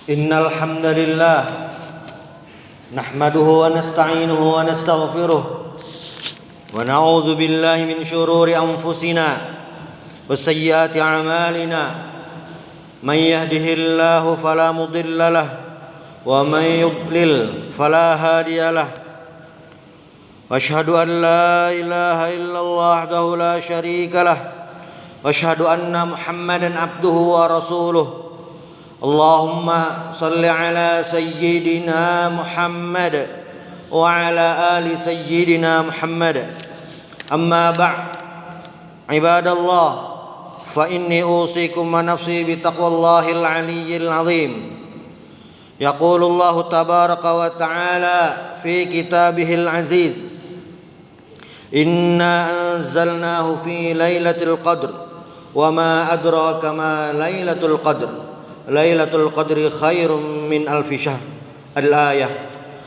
Innal hamdalillah nahmaduhu wa nasta'inuhu wa nastaghfiruh wa na'udzu billahi min shururi anfusina wa sayyiati a'malina. Man yahdihillahu fala mudilla lahu wa man yudlil fala hadiya lahu. Wa asyhadu an la ilaha illallah wahdahu la syarika lahu wa asyhadu anna Muhammadan abduhu wa rasuluh. Allahumma salli ala sayyidina Muhammad wa ala ali sayyidina Muhammad. Amma ba'd, ibadallah, fa inni usikum wa nafsi bi taqwallahil aliyyil azim. Yaqulullahu tabaraka wa ta'ala fi kitabihil aziz, inna anzalnahu fi lailatul qadr wa ma adraka ma lailatul qadr. Lailatul Qadri khairum min alfi syahr. Al-ayah.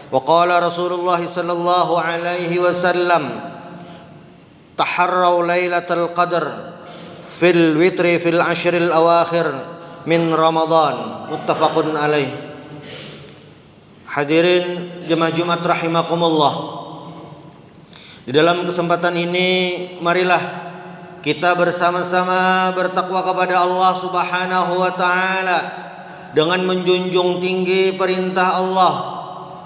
Wa qala Rasulullah sallallahu alaihi wasallam, taharraw lailatul qadr fil witri fil ashril awakhir min Ramadan. Muttafaqun alaih. Hadirin jemaah Jumat rahimakumullah. Di dalam kesempatan ini marilah kita bersama-sama bertakwa kepada Allah Subhanahu wa ta'ala dengan menjunjung tinggi perintah Allah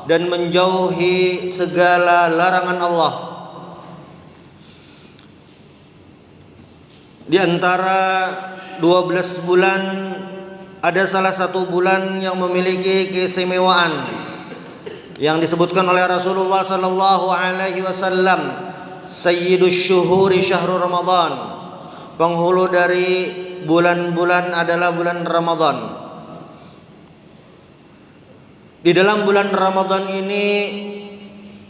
dan menjauhi segala larangan Allah. Di antara 12 bulan ada salah satu bulan yang memiliki keistimewaan yang disebutkan oleh Rasulullah sallallahu alaihi wasallam, Sayyidus syuhuri syahrul Ramadan. Penghulu dari bulan-bulan adalah bulan Ramadan. Di dalam bulan Ramadan ini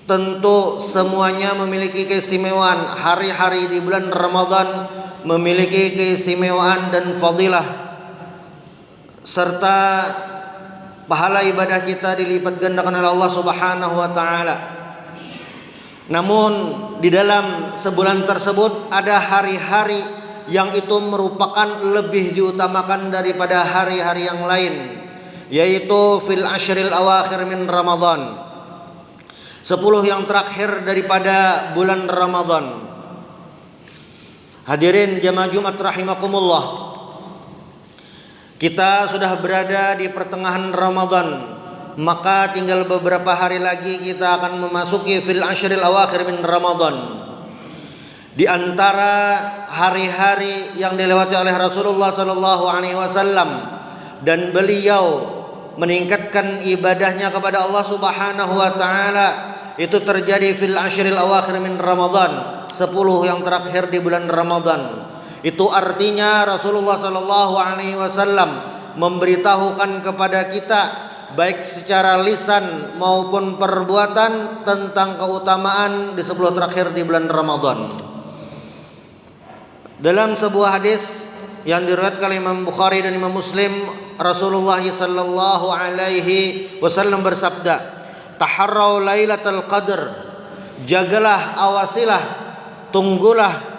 tentu semuanya memiliki keistimewaan. Hari-hari di bulan Ramadan memiliki keistimewaan dan fadilah, serta pahala ibadah kita dilipat gandakan oleh Allah Subhanahu wa ta'ala. Namun di dalam sebulan tersebut ada hari-hari yang itu merupakan lebih diutamakan daripada hari-hari yang lain, yaitu fil ashril awakhir min Ramadan, 10 yang terakhir daripada bulan Ramadan. Hadirin jamaah Jumat rahimakumullah, kita sudah berada di pertengahan Ramadan. Maka tinggal beberapa hari lagi kita akan memasuki fil ashril awakhir min Ramadan. Di antara hari-hari yang dilewati oleh Rasulullah sallallahu alaihi wasallam dan beliau meningkatkan ibadahnya kepada Allah Subhanahu wa taala itu terjadi fil ashril awakhir min Ramadan, 10 yang terakhir di bulan Ramadan. Itu artinya Rasulullah sallallahu alaihi wasallam memberitahukan kepada kita baik secara lisan maupun perbuatan tentang keutamaan di 10 terakhir di bulan Ramadan. Dalam sebuah hadis yang diriwayatkan oleh Imam Bukhari dan Imam Muslim, Rasulullah sallallahu alaihi wasallam bersabda, taharraw lailatul qadr, jagalah, awasilah, tunggulah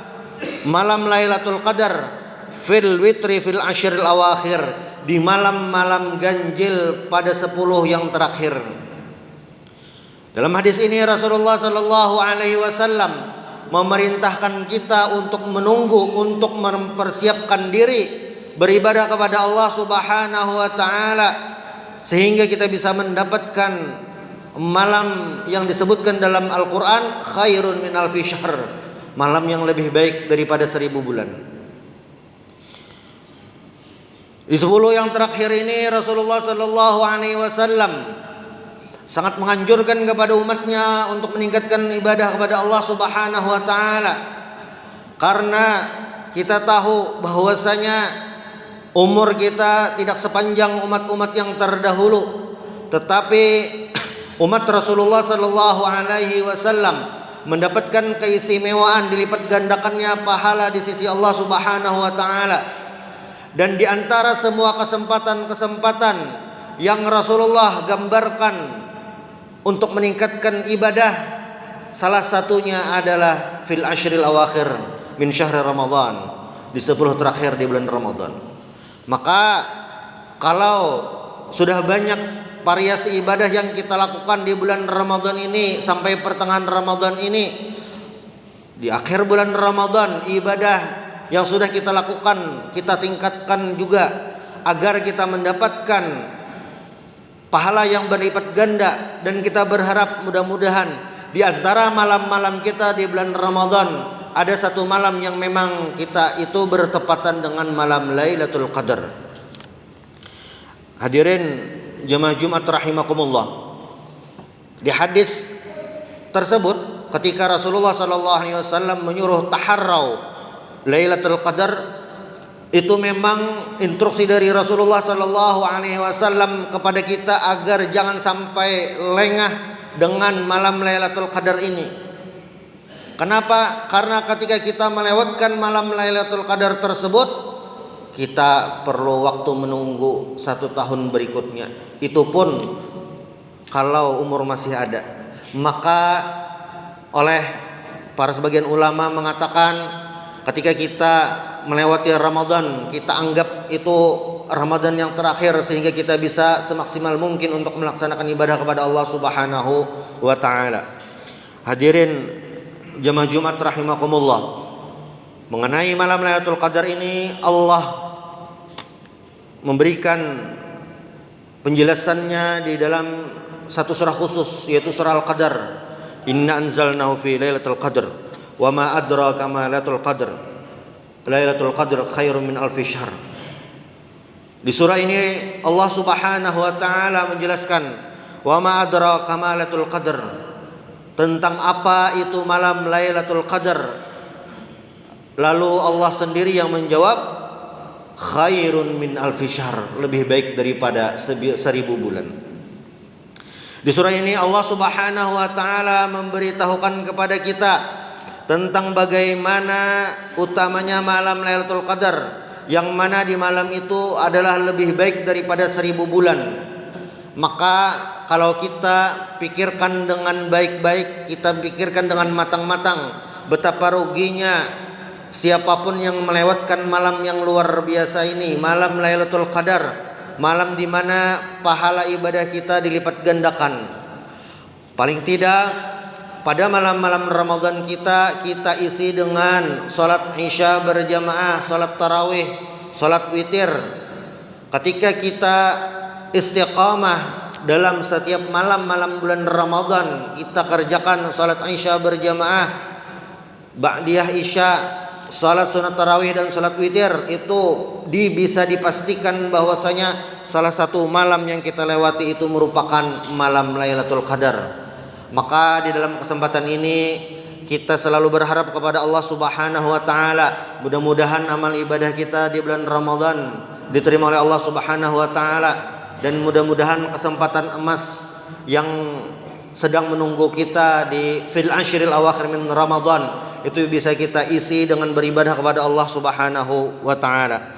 malam Lailatul Qadar fil witri fil ashril awakhir, di malam-malam ganjil pada 10 yang terakhir. Dalam hadis ini Rasulullah sallallahu alaihi wasallam memerintahkan kita untuk menunggu, untuk mempersiapkan diri beribadah kepada Allah Subhanahu wa taala sehingga kita bisa mendapatkan malam yang disebutkan dalam Al-Qur'an khairun min alfi syahr, malam yang lebih baik daripada 1000 bulan. Di 10 yang terakhir ini Rasulullah sallallahu alaihi wasallam sangat menganjurkan kepada umatnya untuk meningkatkan ibadah kepada Allah Subhanahu wa taala. Karena kita tahu bahwasanya umur kita tidak sepanjang umat-umat yang terdahulu, tetapi umat Rasulullah sallallahu alaihi wasallam mendapatkan keistimewaan, dilipat gandakannya pahala di sisi Allah Subhanahu wa taala. Dan di antara semua kesempatan-kesempatan yang Rasulullah gambarkan untuk meningkatkan ibadah, salah satunya adalah fil ashril awakhir min syahr Ramadan, di 10 terakhir di bulan Ramadan. Maka kalau sudah banyak variasi ibadah yang kita lakukan di bulan Ramadan ini sampai pertengahan Ramadan ini. Di akhir bulan Ramadan, ibadah yang sudah kita lakukan kita tingkatkan juga agar kita mendapatkan pahala yang berlipat ganda. Dan kita berharap mudah-mudahan di antara malam-malam kita di bulan Ramadan ada satu malam yang memang kita itu bertepatan dengan malam Lailatul Qadar. Hadirin jemaah Jumat rahimakumullah. Di hadis tersebut ketika Rasulullah SAW menyuruh taharrau Lailatul Qadar, itu memang instruksi dari Rasulullah SAW kepada kita agar jangan sampai lengah dengan malam Lailatul Qadar ini. Kenapa? Karena ketika kita melewatkan malam Lailatul Qadar tersebut, kita perlu waktu menunggu 1 tahun berikutnya. Itu pun kalau umur masih ada. Maka oleh para sebagian ulama mengatakan ketika kita melewati Ramadan, kita anggap itu Ramadan yang terakhir sehingga kita bisa semaksimal mungkin untuk melaksanakan ibadah kepada Allah Subhanahu wa taala. Hadirin jemaah Jumat rahimakumullah, mengenai malam Lailatul Qadar ini Allah memberikan penjelasannya di dalam satu surah khusus, yaitu surah Al-Qadar. Inna anzalnahu fi Lailatul Qadar wa ma adraka ma Lailatul Qadar. Lailatul Qadar khairun min alfi syahr. Di surah ini Allah Subhanahu wa taala menjelaskan wa ma adraka ma Lailatul Qadar, tentang apa itu malam Lailatul Qadar. Lalu Allah sendiri yang menjawab khairun min alfi syahr, lebih baik daripada 1000 bulan. Di surah ini Allah Subhanahu wa taala memberitahukan kepada kita tentang bagaimana utamanya malam Lailatul Qadar, yang mana di malam itu adalah lebih baik daripada 1000 bulan. Maka kalau kita pikirkan dengan baik-baik, kita pikirkan dengan matang-matang, betapa ruginya siapapun yang melewatkan malam yang luar biasa ini, malam Lailatul Qadar, malam di mana pahala ibadah kita dilipat gandakan. Paling tidak pada malam-malam Ramadan kita isi dengan salat Isya berjamaah, salat tarawih, salat witir. Ketika kita istiqamah dalam setiap malam-malam bulan Ramadan, kita kerjakan salat Isya berjamaah, ba'diyah Isya, salat sunat tarawih dan salat witir, itu bisa dipastikan bahwasanya salah satu malam yang kita lewati itu merupakan malam Lailatul Qadar. Maka di dalam kesempatan ini kita selalu berharap kepada Allah Subhanahu wa taala, mudah-mudahan amal ibadah kita di bulan Ramadan diterima oleh Allah Subhanahu wa taala, dan mudah-mudahan kesempatan emas yang sedang menunggu kita di fil ashril awakhir min Ramadan itu bisa kita isi dengan beribadah kepada Allah Subhanahu wa taala.